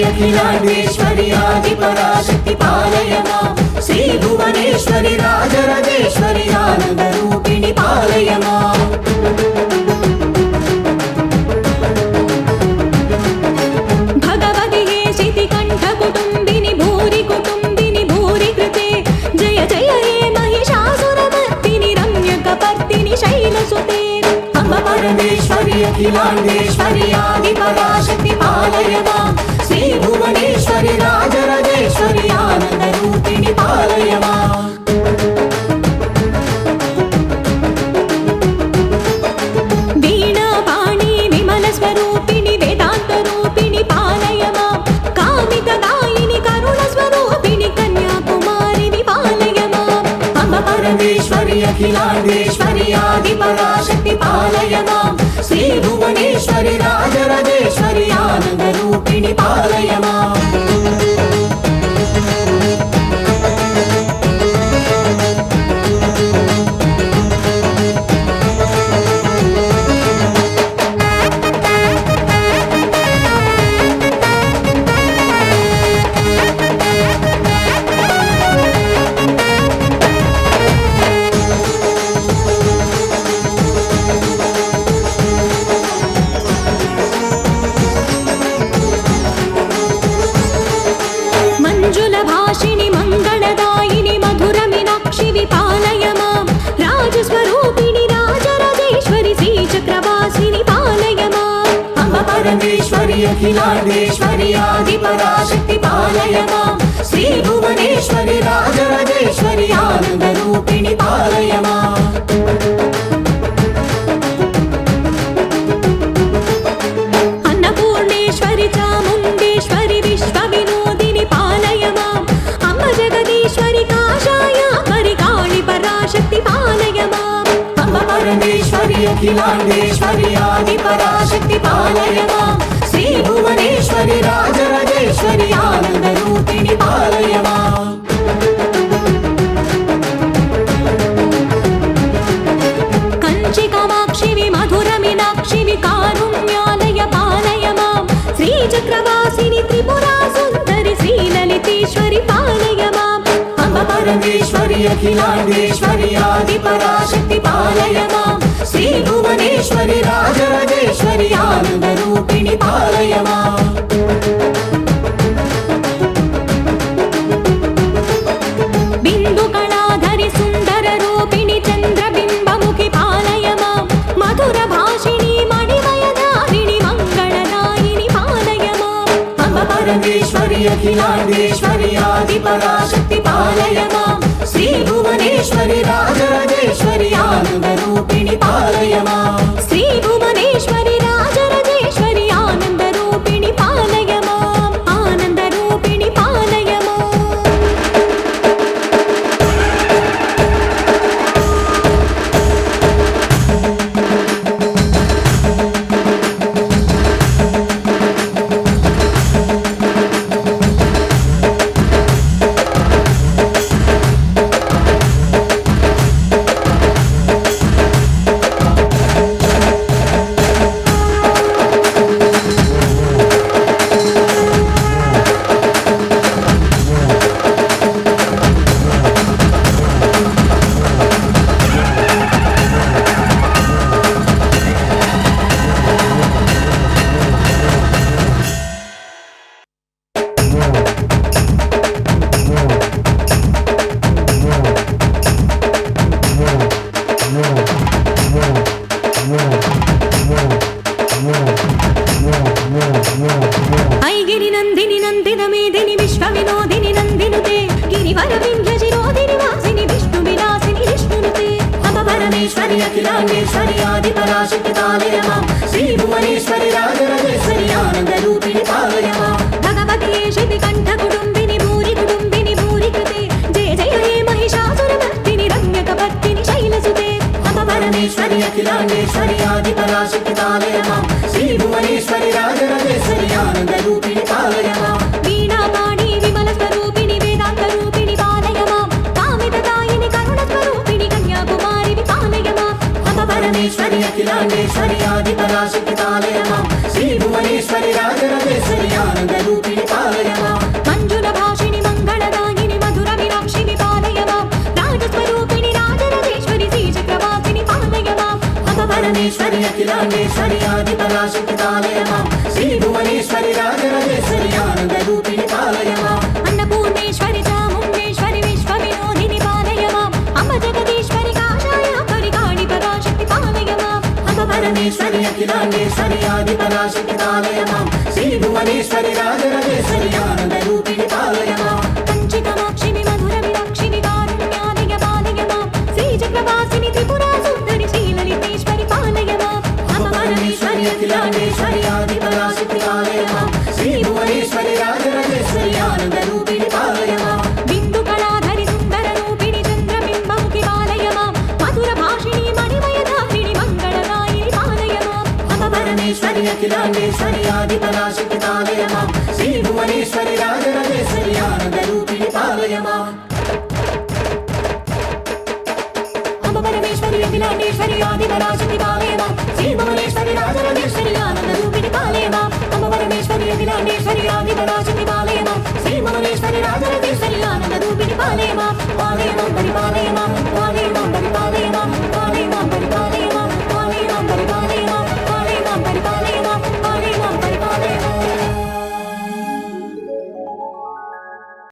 अखिलांडेश्वरी आदिपराशक्ति पालय मां श्री भुवनेश्वरी राजराजेश्वरी आनंद रूपिणी पालय मां भगवति हे शितिकण्ठ कुटुम्बिनि भूरि कुटुम्बिनि भूरि कृते जय जय हे महिषासुरमर्दिनि रम्यकपर्दिनि शैलसुते अम्ब परमेश्वरी अखिलांडेश्वरी आदिपराशक्ति पालय मां श्री भुवनेश्वरी राजराजेश्वरी आनंद रूपिणी पालय मां वीणा पाणि विमल स्वरूपिणी वेदांत रूपिणी पालय मां कामित दायिनी करुण स्वरूपिणी कन्याकुमारी पालय मां अम्ब परमेश्वरी अखिलांडेश्वरी आदिपराशक्ति पालय मां श्री भुवनेश्वरी राजराजेश्वरी आनंद रूपिणी पालय मां भाषिणी मंगलदायिनी मधुर मीनाक्षी विपालय मां राजस्वरूपिणी राजराजेश्वरी श्रीचक्रवासिनी पालय मां अम्ब परमेश्वरी अखिलांडेश्वरी आदिपराशक्ति पालय मां श्री भुवनेश्वरी राजराजेश्वरी आनंद रूपिणी पालय मां अन्नपूर्णेश्वरी चामुण्डेश्वरी विश्वविनोदिनी पालय मां अम्ब जगदीश्वरी काशायाम्बरी काळी पराशक्ति पालय मां अम्ब परमेश्वरी अखिलांडेश्वरी आदिपराशक्ति पालय मां श्री भुवनेश्वरी राजराजेश्वरी आनंद रूपिणी पालय मां कंची कामाक्षी मधुर मीनाक्षी कारुण्यालय पालय मां श्रीचक्रवासिनी त्रिपुरा सुंदरी श्रीललितेश्वरी पालय मां अम्ब परमेश्वरी अखिलांडेश्वरी आदिपराशक्ति पालय मां श्री भुवनेश्वरी राजराजेश्वरी आनंद रूपिणी पालय मां बिंदु कलाधरी सुंदर रूपिणी चंद्रबिंबमुखी पालय मां मधुर भाषिणी मणिमयधारिणी मंगलदायिनी पालय मां अम्ब परमेश्वरी अखिलांडेश्वरी आदिपराशक्ति पालय मां श्री भुवनेश्वरी राजराजेश्वरी आनंद रूपिणी पालय मां श्री भुवनेश्वरी राजराजेश्वरी आनंद रूपिणी पालय मां आनंद रूपिणी पालय मां ऐगिरि नंदिनि नंदित मेदिनि विश्वविनोदिनि नंदिनुते गिरिवर विंध्यशिरोधिनि वासिनि विष्णुविलासिनि विष्णुनुते अम्ब परमेश्वरी अखिलांडेश्वरी आदिपराशक्ति पालय मां श्री भुवनेश्वरी राजराजेश्वरी आनंद रूपिणी पालय मां भगवति हे शितिकण्ठ कुटुम्बिनि भूरि कृते అఖిలాండేశ్వరి ఆది పరాశక్తి పాలయ మాం శ్రీ భువనేశ్వరి రాజరాజేశ్వరి ఆనంద రూపిణి పాలయ మాం వీణాపాణి విమల స్వరూపిణి వేదాంత రూపిణి పాలయ మాం కామితదాయిని కరుణ స్వరూపిణి కన్యాకుమారి పాలయ మాం పరమేశ్వరి అఖిలాండేశ్వరి ఆది పరాశక్తి పాలయ మాం శ్రీ భువనేశ్వరి రాజరాజేశ్వరి ఆనంద రూపిణి పాలయ మాం మంజుల భాషిణి మంగళదాయిని మధుర మీనాక్షిని పాలయ మాం రాజస్వరూపిణి రాజరాజేశ్వరి శ్రీచక్రవాసిని పాలయ మాం పరమేశ్వరి అఖిలాండేశ్వరి ఆది పరాశక్తి పాలయ మాం శ్రీ భువనేశ్వరి రాజరాజేశ్వరి ఆనంద రూపిణి పాలయ మాం అన్నపూర్ణేశ్వరి చాముండేశ్వరి విశ్వ వినోదిని పాలయ మాం అమ్మ జగదీశ్వరి కాషాయాపరి కాళి పరాశక్తి పాలయ మాం పరమేశ్వరి అఖిలాండేశ్వరి ఆది పరాశక్తి పాలయ మాం శ్రీ భువనేశ్వరి రాజరాజేశ్వరి ఆనంద రూపిణి పాలయ మాం కంచి కామాక్షిని మధుర మీనాక్షిని కారుణ్యాలయ పాలయ మాం శ్రీచక్రవాసిని త్రిపురా సుందరి శ్రీలలితేశ్వరి పాలయ మాం పరమేశ్వరి అఖిలాండేశ్వరి ఆది పరాశక్తి పాలయ మాం శ్రీ భువనేశ్వరి రాజరాజేశ్వరి ఆనంద రూపిణి పాలయ మాం బిందు కళాధరి సుందర రూపిణి చంద్రబింబముఖి పాలయ మాం మధుర భాషిణి మణిమయధారిణి మంగళదాయిని పాలయ మాం పరమేశ్వరి అఖిలాండేశ్వరి ఆది పరాశక్తి పాలయ మాం శ్రీ భువనేశ్వరి రాజరాజేశ్వరి ఆనంద రూపిణి పాలయ మాం అమ్మ పరమేశ్వరి అఖిలాండేశ్వరి ఆది పరాశక్తి పాలయ మాం శ్రీ భువనేశ్వరి రాజరాజేశ్వరి ఆనంద రూపిణి పాలయ మాం అమ్మ పరమేశ్వరి అఖిలాండేశ్వరి ఆది పరాశక్తి పాలయ మాం శ్రీ భువనేశ్వరి రాజరాజేశ్వరి ఆనంద రూపిణి పాలయ మాం పాలయ మాం పరిపాలయ మాం పాలయ మాం పరిపాలయ మాం